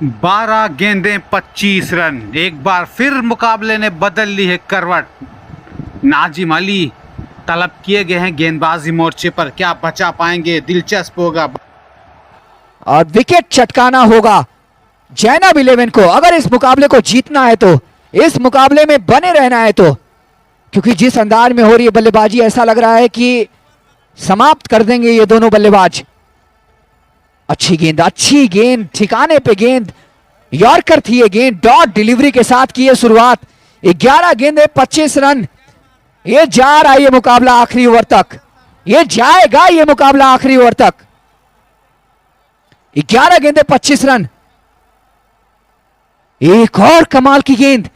12 गेंदें 25 रन। एक बार फिर मुकाबले ने बदल ली है करवट। नाजिम अली तलब किए गए हैं गेंदबाजी मोर्चे पर, क्या बचा पाएंगे? दिलचस्प होगा। और विकेट चटकाना होगा जैनब 11 को अगर इस मुकाबले को जीतना है, तो इस मुकाबले में बने रहना है, तो क्योंकि जिस अंदाज में हो रही है बल्लेबाजी, ऐसा लग रहा है कि समाप्त कर देंगे ये दोनों बल्लेबाज। अच्छी गेंद, ठिकाने पे गेंद, यॉर्कर थी ये गेंद, डॉट डिलीवरी के साथ की है शुरुआत। 11 गेंदें 25 रन। ये जा रहा है ये मुकाबला आखिरी ओवर तक, ये जाएगा ये मुकाबला आखिरी ओवर तक। 11 गेंदें 25 रन। एक और कमाल की गेंद,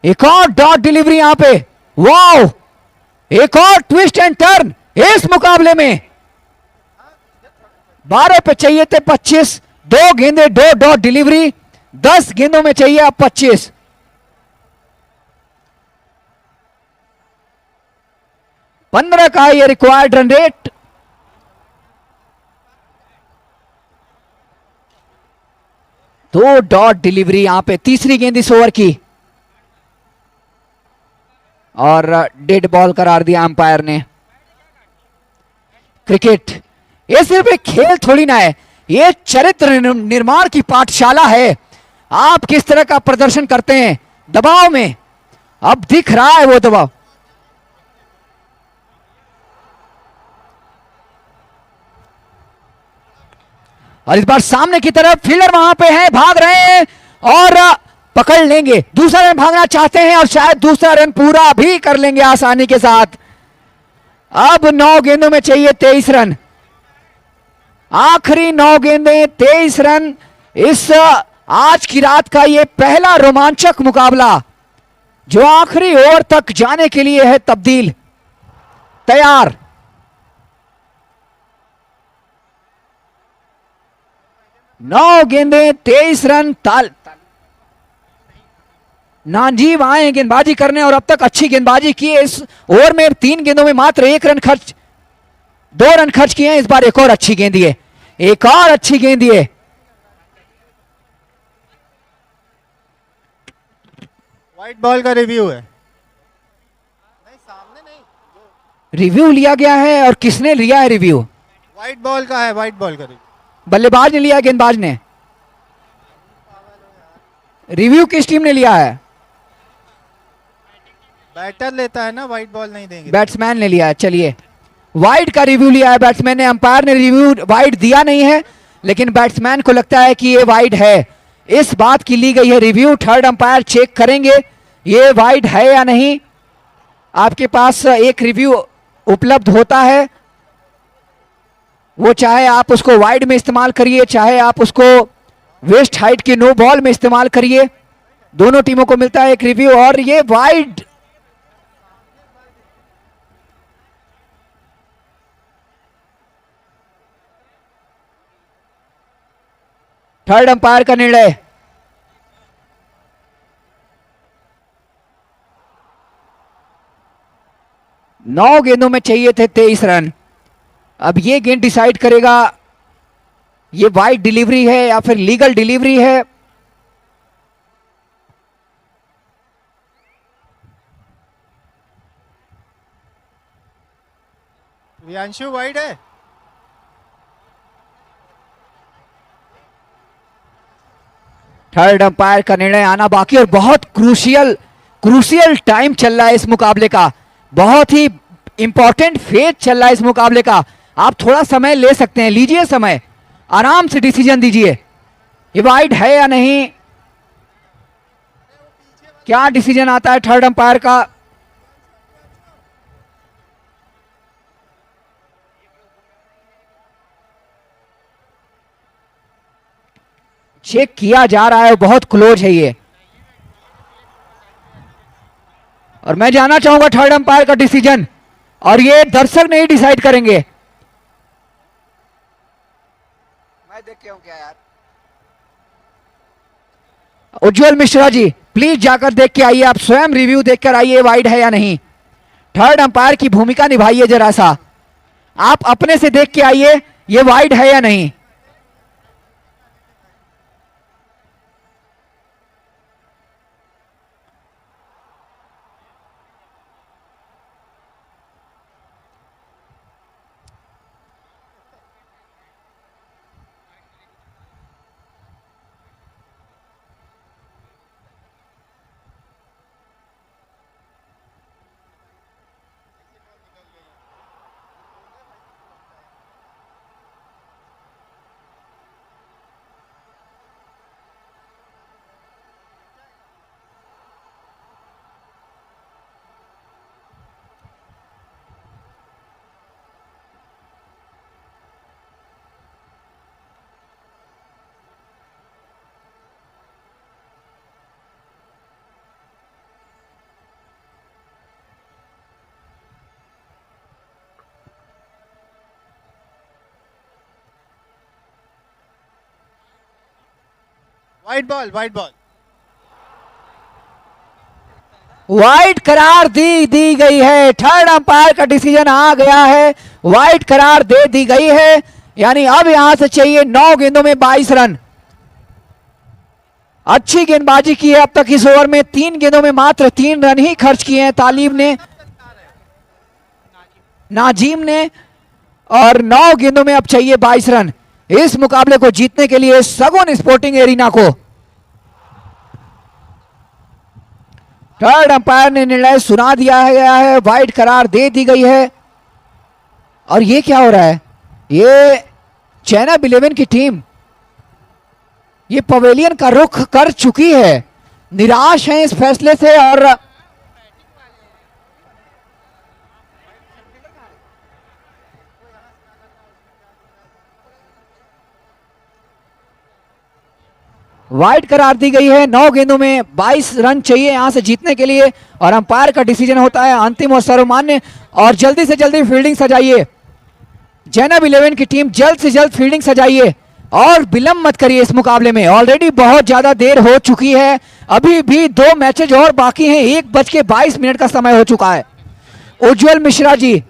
एक और डॉट डिलीवरी यहां पे, वाओ! एक और ट्विस्ट एंड टर्न इस मुकाबले में। 12 पे चाहिए थे 25, 2 गेंदें 2 डॉट डिलीवरी, 10 गेंदों में चाहिए अब 25। पंद्रह का ये रिक्वायर्ड रन रेट। दो डॉट डिलीवरी यहां पे, तीसरी गेंद इस ओवर की, और डेड बॉल करार दिया अंपायर ने। क्रिकेट ये सिर्फ एक खेल थोड़ी ना है, ये चरित्र निर्माण की पाठशाला है। आप किस तरह का प्रदर्शन करते हैं दबाव में, अब दिख रहा है वो दबाव। और इस बार सामने की तरफ फील्डर वहां पे हैं, भाग रहे हैं और पकड़ लेंगे। दूसरा रन भागना चाहते हैं और शायद दूसरा रन पूरा भी कर लेंगे आसानी के साथ। अब 9 गेंदों में चाहिए 23 रन, आखिरी 9 गेंदें 23 रन। इस आज की रात का ये पहला रोमांचक मुकाबला जो आखिरी ओवर तक जाने के लिए है तब्दील, तैयार। नौ गेंदें 23 रन। नाजीब आए गेंदबाजी करने और अब तक अच्छी गेंदबाजी की है। इस ओवर में 3 गेंदों में मात्र 1 रन खर्च, 2 रन खर्च किए हैं। इस बार एक और अच्छी गेंद दिए, एक और अच्छी गेंद दिए। व्हाइट बॉल का रिव्यू है। नहीं, सामने नहीं, रिव्यू लिया गया है। और किसने लिया है रिव्यू? व्हाइट बॉल का है, व्हाइट बॉल का रिव्यू। बल्लेबाज ने लिया, गेंदबाज ने? रिव्यू किस टीम ने लिया है? बैटर लेता है ना, व्हाइट बॉल नहीं देंगे। बैट्समैन ने लिया है। चलिए, वाइड का रिव्यू लिया है बैट्समैन ने। अंपायर ने रिव्यू वाइड दिया नहीं है, लेकिन बैट्समैन को लगता है कि ये वाइड है, इस बात की ली गई है रिव्यू। थर्ड अंपायर चेक करेंगे ये वाइड है या नहीं। आपके पास एक रिव्यू उपलब्ध होता है, वो चाहे आप उसको वाइड में इस्तेमाल करिए, चाहे आप उसको वेस्ट हाइट की नो बॉल में इस्तेमाल करिए, दोनों टीमों को मिलता है एक रिव्यू। और ये वाइड, थर्ड अंपायर का निर्णय। नौ गेंदों में चाहिए थे 23 रन। अब ये गेंद डिसाइड करेगा ये वाइड डिलीवरी है या फिर लीगल डिलीवरी है। रियांशु वाइड है। थर्ड अंपायर का निर्णय आना बाकी, और बहुत क्रूशियल टाइम चल रहा है इस मुकाबले का, बहुत ही इंपॉर्टेंट फेज चल रहा है इस मुकाबले का। आप थोड़ा समय ले सकते हैं, लीजिए समय, आराम से डिसीजन दीजिए ये वाइड है या नहीं। क्या डिसीजन आता है थर्ड अंपायर का? चेक किया जा रहा है, बहुत क्लोज है ये, और मैं जानना चाहूंगा थर्ड अंपायर का डिसीजन, और ये दर्शक नहीं डिसाइड करेंगे। मैं देख के हूं क्या यार। उज्जवल मिश्रा जी, प्लीज जाकर देख के आइए, आप स्वयं रिव्यू देखकर आइए वाइड है या नहीं। थर्ड अंपायर की भूमिका निभाइए जरा सा, आप अपने से देख के आइए ये वाइड है या नहीं। White ball, white ball. White करार दी गई है। थर्ड अंपायर का डिसीजन आ गया है, वाइट करार दे दी गई है। यानी अब यहां से चाहिए 9 गेंदों में 22 रन। अच्छी गेंदबाजी की है अब तक इस ओवर में। 3 गेंदों में मात्र 3 रन ही खर्च किए हैं तालिब ने, नाजीम ने, और 9 गेंदों में अब चाहिए 22 रन इस मुकाबले को जीतने के लिए सगुन स्पोर्टिंग एरिना को। थर्ड अंपायर ने निर्णय सुना दिया गया है, वाइड करार दे दी गई है। और ये क्या हो रहा है? ये चैनब 11 की टीम ये पवेलियन का रुख कर चुकी है, निराश है इस फैसले से। और वाइड करार दी गई है। 9 गेंदों में 22 रन चाहिए यहां से जीतने के लिए। और अंपायर का डिसीजन होता है अंतिम और सर्वमान्य। और जल्दी से जल्दी फील्डिंग सजाइए, जैनब 11 की टीम जल्द से जल्द फील्डिंग सजाइए और विलंब मत करिए इस मुकाबले में। ऑलरेडी बहुत ज्यादा देर हो चुकी है, अभी भी 2 मैचेज और बाकी हैं। 1:22 का समय हो चुका है। उज्जवल मिश्रा जी,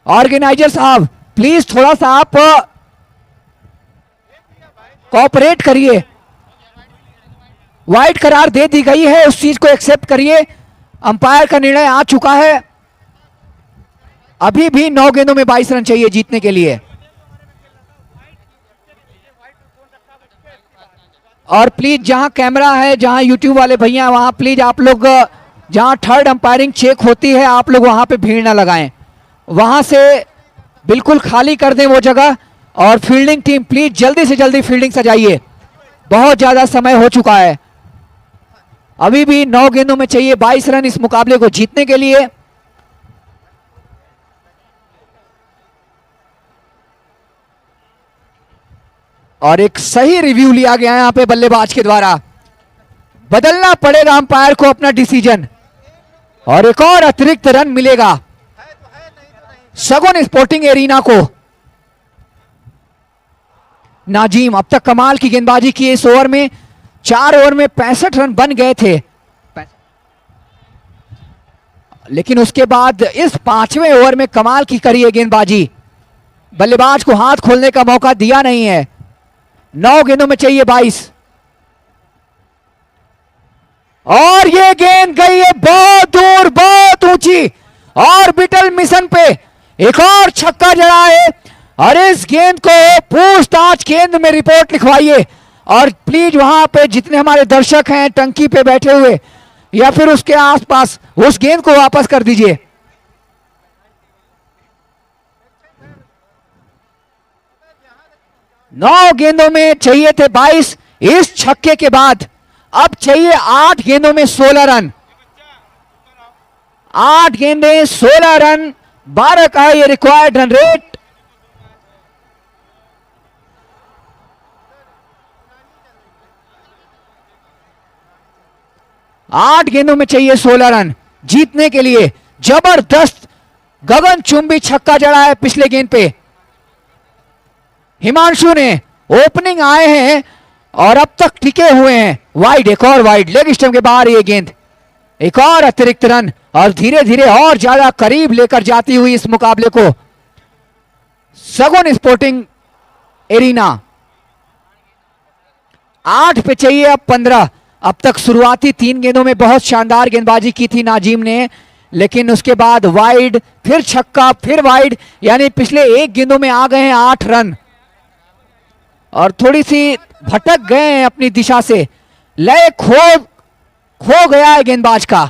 ऑर्गेनाइजर साहब, प्लीज थोड़ा सा आप कोऑपरेट करिए। वाइड करार दे दी गई है, उस चीज को एक्सेप्ट करिए। अंपायर का निर्णय आ चुका है। अभी भी 9 गेंदों में 22 रन चाहिए जीतने के लिए। और प्लीज जहां कैमरा है, जहां यूट्यूब वाले भैया, वहां प्लीज आप लोग जहां थर्ड अंपायरिंग चेक होती है आप लोग वहां पे भीड़ ना लगाएं, वहां से बिल्कुल खाली कर दें वो जगह। और फील्डिंग टीम प्लीज जल्दी से जल्दी फील्डिंग सजाइए, बहुत ज्यादा समय हो चुका है। अभी भी 9 गेंदों में चाहिए 22 रन इस मुकाबले को जीतने के लिए। और एक सही रिव्यू लिया गया है यहां पे बल्लेबाज के द्वारा। बदलना पड़ेगा अंपायर को अपना डिसीजन और एक और अतिरिक्त रन मिलेगा सगुन स्पोर्टिंग एरिना को। नाजीम अब तक कमाल की गेंदबाजी की इस ओवर में। 4 ओवर में 65 रन बन गए थे, लेकिन उसके बाद इस 5वें ओवर में कमाल की करी है गेंदबाजी। बल्लेबाज को हाथ खोलने का मौका दिया नहीं है। 9 गेंदों में चाहिए 22 और ये गेंद गई है बहुत दूर, बहुत ऊंची। ऑर्बिटल मिशन पे एक और छक्का जड़ा है। और इस गेंद को पूछताछ केंद्र में रिपोर्ट लिखवाइए। और प्लीज वहां पे जितने हमारे दर्शक हैं टंकी पे बैठे हुए या फिर उसके आसपास, उस गेंद को वापस कर दीजिए। नौ गेंदों में चाहिए थे 22। इस छक्के के बाद अब चाहिए 8 गेंदों में 16 रन। 8 गेंदें 16 रन, 12 का है ये रिक्वायर्ड रन रेट। आठ गेंदों में चाहिए 16 रन जीतने के लिए। जबरदस्त गगनचुंबी छक्का जड़ा है पिछले गेंद पे। हिमांशु ने ओपनिंग आए हैं और अब तक टिके हुए हैं। वाइड, एक और वाइड, लेग स्टंप के बाहर ये गेंद। एक और अतिरिक्त रन और धीरे धीरे और ज्यादा करीब लेकर जाती हुई इस मुकाबले को सगुन स्पोर्टिंग एरिना। 8 पे चाहिए अब 15। अब तक शुरुआती 3 गेंदों में बहुत शानदार गेंदबाजी की थी नाजीम ने, लेकिन उसके बाद वाइड, फिर छक्का, फिर वाइड, यानी पिछले 1 गेंदों में आ गए हैं 8 रन और थोड़ी सी भटक गए हैं अपनी दिशा से। लय खो गया है गेंदबाज का।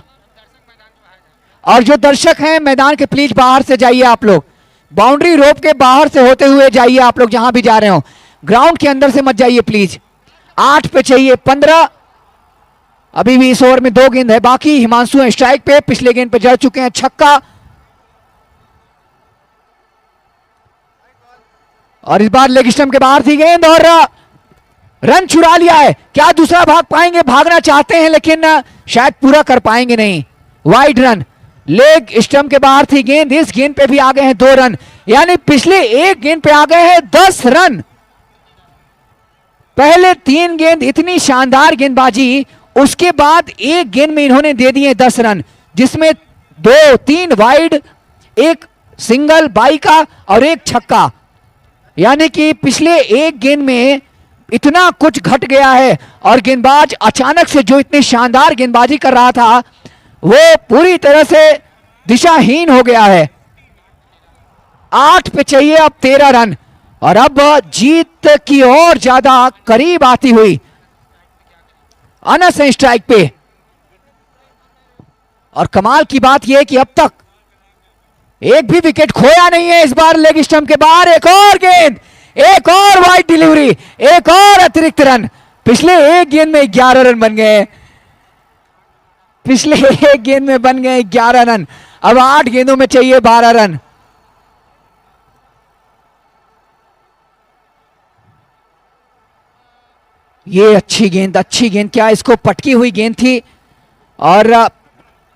और जो दर्शक हैं मैदान के प्लीज बाहर से जाइए आप लोग, बाउंड्री रोप के बाहर से होते हुए जाइए आप लोग, जहां भी जा रहे हो ग्राउंड के अंदर से मत जाइए प्लीज। 8 पे चाहिए 15। अभी भी इस ओवर में 2 गेंद है बाकी। हिमांशु स्ट्राइक पे, पिछले गेंद पे जड़ चुके हैं छक्का। और इस बार लेग स्टंप के बाहर थी गेंद और रन चुरा लिया है। क्या दूसरा भाग पाएंगे? भागना चाहते हैं लेकिन शायद पूरा कर पाएंगे नहीं। वाइड रन, लेग स्टंप के बाहर थी गेंद। इस गेंद पे भी आ गए हैं 2 रन, यानी पिछले 1 गेंद पे आ गए हैं 10 रन। पहले 3 गेंद इतनी शानदार गेंदबाजी, उसके बाद एक गेंद में इन्होंने दे दिए 10 रन, जिसमें 2-3 वाइड, एक सिंगल बाई का और एक छक्का। यानी कि पिछले एक गेंद में इतना कुछ घट गया है और गेंदबाज अचानक से जो इतनी शानदार गेंदबाजी कर रहा था वो पूरी तरह से दिशाहीन हो गया है। 8 पे चाहिए अब 13 रन और अब जीत की ओर ज्यादा करीब आती हुई अनस है स्ट्राइक पे। और कमाल की बात यह है कि अब तक एक भी विकेट खोया नहीं है इस बार लेग स्टंप के बाहर। एक और गेंद, एक और वाइड डिलीवरी, एक और अतिरिक्त रन। पिछले एक गेंद में 11 रन बन गए, पिछले एक गेंद में बन गए 11 रन। अब 8 गेंदों में चाहिए 12 रन। ये अच्छी गेंद, अच्छी गेंद, क्या इसको पटकी हुई गेंद थी और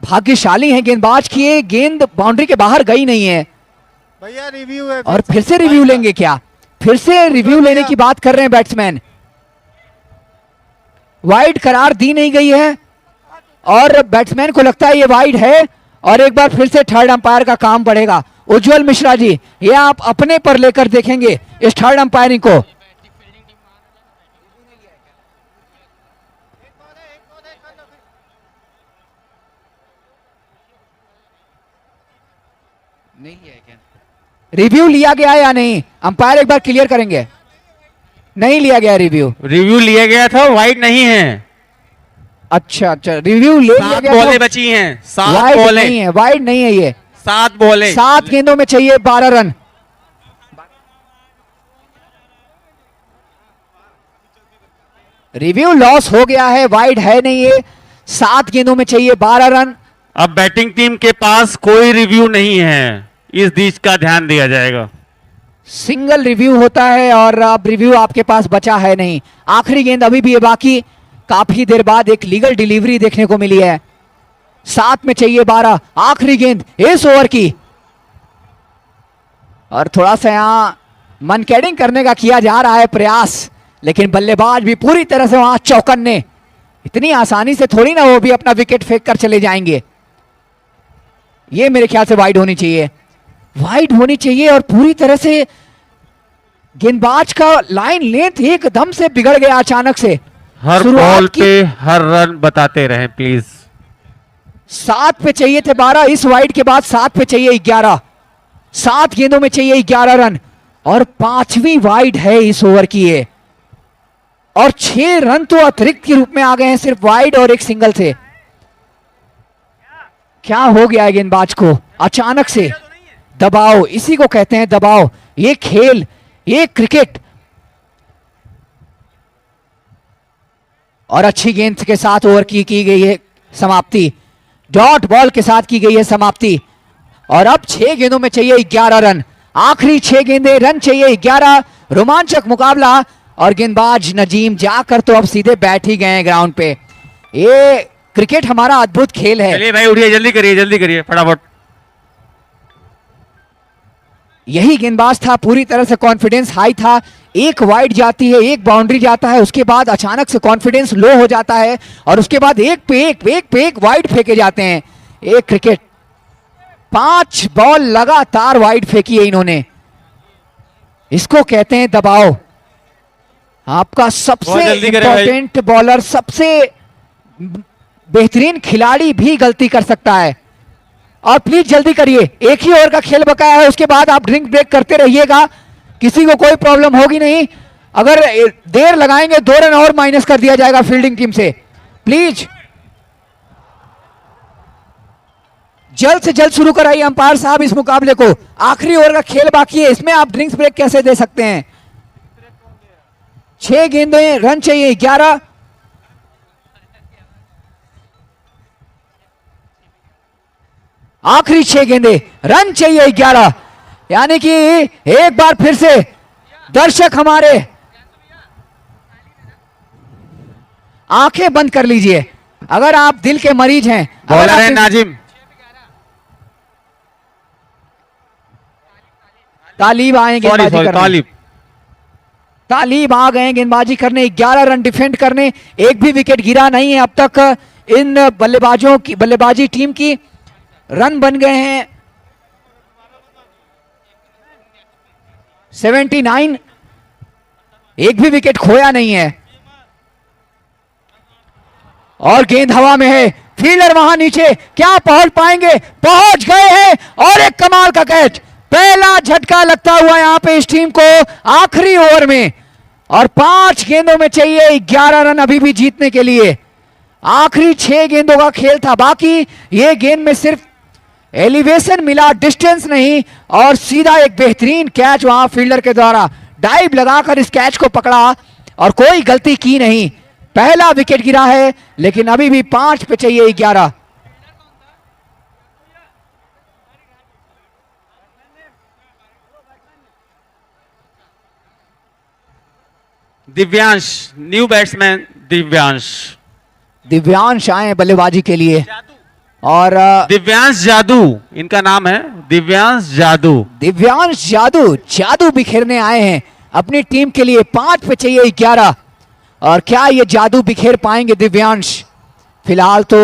भाग्यशाली है गेंदबाज की ये गेंद बाउंड्री के बाहर गई नहीं है। भैया रिव्यू है और फिर से रिव्यू लेंगे क्या? फिर से रिव्यू लेने की बात कर रहे हैं बैट्समैन। वाइड करार दी नहीं गई है और बैट्समैन को लगता है ये वाइड है और एक बार फिर से थर्ड अंपायर का काम बढ़ेगा। उज्जवल मिश्रा जी, ये आप अपने पर लेकर देखेंगे इस थर्ड अंपायरिंग को। नहीं लिया क्या? रिव्यू लिया गया या नहीं? अंपायर एक बार क्लियर करेंगे। नहीं लिया गया रिव्यू। रिव्यू लिया गया था, वाइड नहीं है। अच्छा अच्छा, रिव्यू ले लिया 7 गया बॉलें था। बची हैं, 7 वाइड बॉलें, नहीं है, वाइड नहीं है ये। 7 बॉलें, 7 गेंदों में चाहिए 12 रन। रिव्यू लॉस हो गया है, वाइड है नहीं ये। 7 गेंदों में चाहिए 12 रन। अब बैटिंग टीम के पास कोई रिव्यू नहीं है, इस बीच का ध्यान दिया जाएगा। सिंगल रिव्यू होता है और अब रिव्यू आपके पास बचा है नहीं। आखिरी गेंद अभी भी है बाकी। काफी देर बाद एक लीगल डिलीवरी देखने को मिली है। 7 में चाहिए 12। आखिरी गेंद इस ओवर की और थोड़ा सा यहां मनकेडिंग करने का किया जा रहा है प्रयास, लेकिन बल्लेबाज भी पूरी तरह से वहां चौकन्ने। इतनी आसानी से थोड़ी ना वो भी अपना विकेट फेंक कर चले जाएंगे। ये मेरे ख्याल से वाइड होनी चाहिए, वाइड होनी चाहिए। और पूरी तरह से गेंदबाज का लाइन लेंथ एकदम से बिगड़ गया अचानक से। हर बॉल पे हर रन बताते रहें प्लीज। 7 पे चाहिए थे 12, इस वाइड के बाद 7 पे चाहिए 11। 7 गेंदों में चाहिए 11 रन और 5वीं वाइड है इस ओवर की ये। और 6 रन तो अतिरिक्त के रूप में आ गए हैं सिर्फ वाइड और एक सिंगल से। क्या हो गया है गेंदबाज को अचानक से? दबाव, इसी को कहते हैं दबाव। ये खेल, ये क्रिकेट। और अच्छी गेंद के साथ ओवर की गई है समाप्ति। डॉट बॉल के साथ की गई है समाप्ति। और अब 6 गेंदों में चाहिए 11 रन। आखिरी 6 गेंदें, रन चाहिए 11। रोमांचक मुकाबला और गेंदबाज नजीम जाकर तो अब सीधे बैठ ही गए हैं ग्राउंड पे। ये क्रिकेट हमारा अद्भुत खेल है। चलिए भाई उठिए, जल्दी करिए फटाफट। यही गेंदबाज था, पूरी तरह से कॉन्फिडेंस हाई था। एक वाइड जाती है, एक बाउंड्री जाता है, उसके बाद अचानक से कॉन्फिडेंस लो हो जाता है और उसके बाद एक पे एक वाइड फेंके जाते हैं। एक क्रिकेट 5 बॉल लगातार वाइड फेंकी है इन्होंने। इसको कहते हैं दबाव। आपका सबसे इंपॉर्टेंट बॉलर, सबसे बेहतरीन खिलाड़ी भी गलती कर सकता है। और प्लीज जल्दी करिए, एक ही ओवर का खेल बकाया है, उसके बाद आप ड्रिंक ब्रेक करते रहिएगा, किसी को कोई प्रॉब्लम होगी नहीं। अगर देर लगाएंगे 2 रन और माइनस कर दिया जाएगा फील्डिंग टीम से। प्लीज जल्द से जल्द शुरू कराइए अंपायर साहब इस मुकाबले को। आखिरी ओवर का खेल बाकी है, इसमें आप ड्रिंक्स ब्रेक कैसे दे सकते हैं? 6 गेंदें, रन चाहिए 11। आखिरी 6 गेंदें, रन चाहिए 11। यानी कि एक बार फिर से दर्शक हमारे आंखें बंद कर लीजिए अगर आप दिल के मरीज हैं। बॉलर है नाजिम। तालीब आएंगे, तालीब आ गए गेंदबाजी करने, 11 रन डिफेंड करने, एक भी विकेट गिरा नहीं है अब तक इन बल्लेबाजों की, बल्लेबाजी टीम की। रन बन गए हैं 79, एक भी विकेट खोया नहीं है। और गेंद हवा में है, फील्डर वहां नीचे, क्या पहुंच पाएंगे? पहुंच गए हैं और एक कमाल का कैच, पहला झटका लगता हुआ यहां पे इस टीम को आखिरी ओवर में। और 5 गेंदों में चाहिए 11 रन अभी भी जीतने के लिए। आखिरी 6 गेंदों का खेल था बाकी, ये गेंद में सिर्फ एलिवेशन मिला, डिस्टेंस नहीं, और सीधा एक बेहतरीन कैच वहां फील्डर के द्वारा डाइव लगाकर इस कैच को पकड़ा और कोई गलती की नहीं। पहला विकेट गिरा है लेकिन अभी भी 5 पे चाहिए 11। Divyansh, new batsman Divyansh. दिव्यांश आए बल्लेबाजी के लिए और दिव्यांश जादू इनका नाम है, दिव्यांश जादू। दिव्यांश जादू, जादू बिखेरने आए हैं अपनी टीम के लिए। 5 पे चाहिए 11 और क्या ये जादू बिखेर पाएंगे दिव्यांश? फिलहाल तो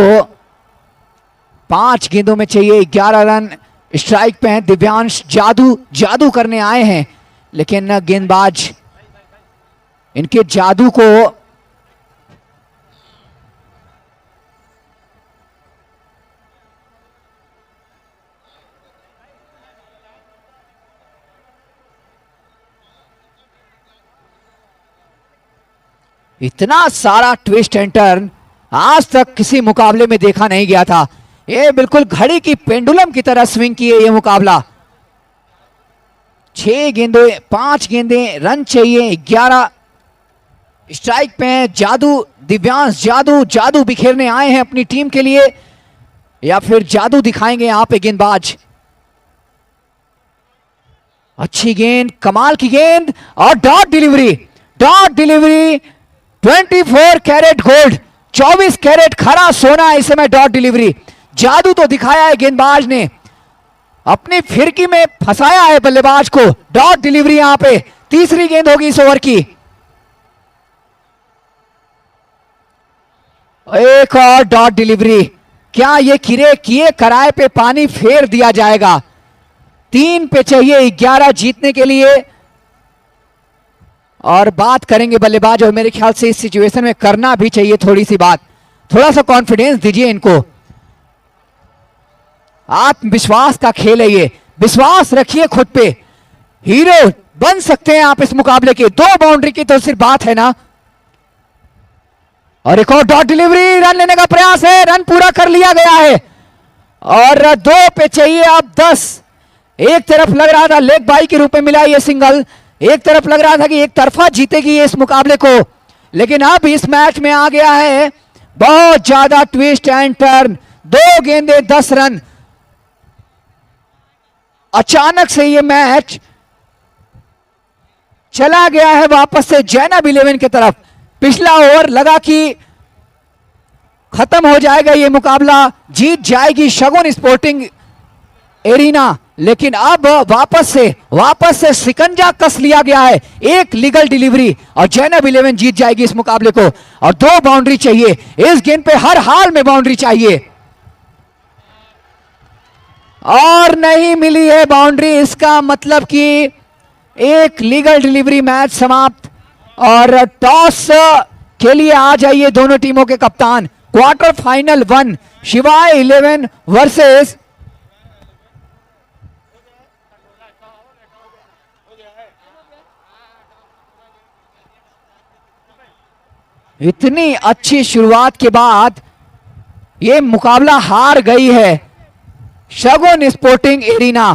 5 गेंदों में चाहिए 11 रन, स्ट्राइक पे हैं दिव्यांश। जादू जादू करने आए हैं लेकिन गेंदबाज इनके जादू को इतना सारा ट्विस्ट एंड टर्न आज तक किसी मुकाबले में देखा नहीं गया था। ये बिल्कुल घड़ी की पेंडुलम की तरह स्विंग किए ये मुकाबला। 6 गेंदे 5 गेंदे, रन चाहिए 11, स्ट्राइक पे हैं जादू, दिव्यांश जादू। जादू बिखेरने आए हैं अपनी टीम के लिए या फिर जादू दिखाएंगे यहां पे गेंदबाज? अच्छी गेंद, कमाल की गेंद और dot delivery, dot delivery. 24 carat gold, 24 carat खरा सोना इस समय डॉट डिलीवरी। जादू तो दिखाया है गेंदबाज ने, अपनी फिरकी में फंसाया है बल्लेबाज को। डॉट डिलीवरी यहां पे, तीसरी गेंद होगी इस ओवर की। एक और डॉट डिलीवरी, क्या ये किरे किए कराए पे पानी फेर दिया जाएगा? 3 पे चाहिए 11 जीतने के लिए। और बात करेंगे बल्लेबाज, और मेरे ख्याल से इस सिचुएशन में करना भी चाहिए थोड़ी सी बात। थोड़ा सा कॉन्फिडेंस दीजिए इनको, आत्मविश्वास का खेल है ये, विश्वास रखिए खुद पे। हीरो बन सकते हैं आप इस मुकाबले के। 2 बाउंड्री की तो सिर्फ बात है ना। और एक और डॉट डिलीवरी, रन लेने का प्रयास है, रन पूरा कर लिया गया है और 2 पे चाहिए अब 10। एक तरफ लग रहा था लेग बाई के रूप में मिला ये सिंगल, एक तरफ लग रहा था कि एक तरफा जीतेगी ये इस मुकाबले को, लेकिन अब इस मैच में आ गया है बहुत ज्यादा ट्विस्ट एंड टर्न। 2 गेंदे 10 रन, अचानक से ये मैच चला गया है वापस से जैनब 11 की तरफ। पिछला ओवर लगा कि खत्म हो जाएगा ये मुकाबला, जीत जाएगी शगुन स्पोर्टिंग एरिना, लेकिन अब वापस से सिकंजा कस लिया गया है। एक लीगल डिलीवरी और जैनब 11 जीत जाएगी इस मुकाबले को। और 2 बाउंड्री चाहिए इस गेंद पे, हर हाल में बाउंड्री चाहिए और नहीं मिली है बाउंड्री। इसका मतलब कि एक लीगल डिलीवरी, मैच समाप्त। और टॉस के लिए आ जाइए दोनों टीमों के कप्तान। क्वार्टर फाइनल 1 शिवाय 11 वर्सेस इतनी अच्छी शुरुआत के बाद ये मुकाबला हार गई है शगुन स्पोर्टिंग एरिना।